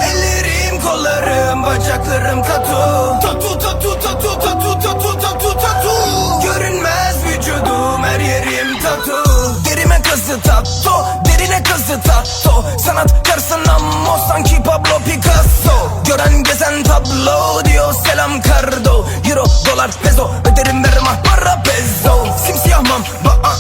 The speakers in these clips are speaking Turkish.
Ellerim, kollarım, bacaklarım tatu. Görünmez vücudum, her yerim tatu. Derime kazı tatto, derine kazı tatto. Sanatkar sanamo, sanki Pablo Picasso. Gören gezen tablo diyor selam kardo. Euro, dolar, peso, öderim veririm para peso. Simsiyah mamba,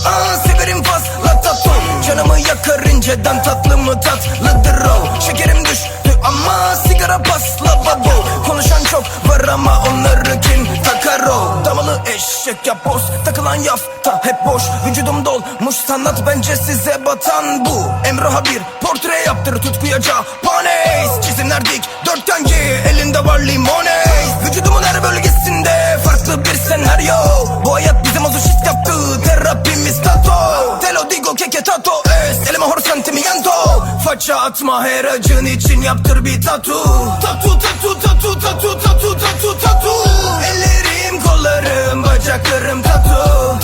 severim fazla tato. Canımı yakar inceden, tatlı mı tatlıdır o. Şekerim düştü ama sigara pasla babo. Konuşan çok var ama onları kim takar o. Damalı eşek yapboz, takılan yafta hep boş. Vücudum dolmuş sanat, bence size batan bu. Emrah'a bir portre yaptır, tutkuya Japanes. Çizimler dik dörtgenci, elinde var limones. Vücudumun her bölgesinde farklı bir senaryo. Bu hayat bizi mazoşist yaptı, terapimiz tato. Telo digo keke tato es, elime hor sentimiento. Faça atma, her acın için yaptır bir tatu. Tatu. Ellerim, kollarım, bacaklarım tatu.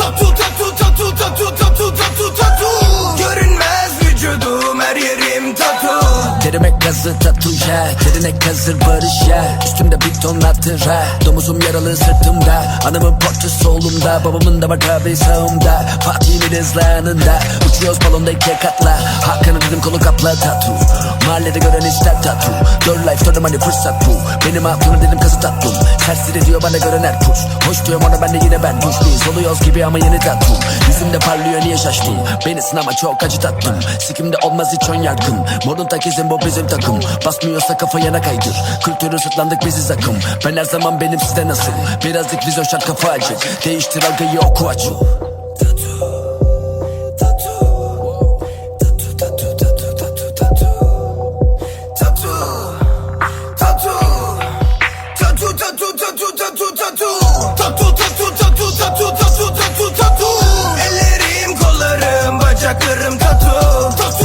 Görünmez vücudum, her yerim tatu. Derime kazı tatu ya, derine kazır barış ya. Üstümde bir ton hatıra, domuzum yaralı sırtımda. Anamın portresi solumda, babamın da var tabi sağımda. Fatih'in hızlanında, uçuyoruz balonda iki katla. Hakan'ın dedim kolu kapla tatu. Mahallede gören ister tatu. Dör life dönem hani fırsat bu. Benim hatunum dedim kazı tatlım. Tersir ediyor bana gören her kuş. Hoş diyorum ona, ben de yine ben duş. Biz oluyoruz gibi ama yeni tatlım. Yüzümde parlıyor, niye şaştın? Beni sınama, çok acı tatlım. Sikimde olmaz hiç ön yargım. Morun takizim, bu bizim takım. Basmıyorsa kafa yana kaydır. Kültürü sırtlandık biziz akım. Ben her zaman benim, sizde nasıl? Birazcık vizyon şart, kafa acı. Değiştir algıyı, oku açı. Ellerim, kollarım, bacaklarım tatu.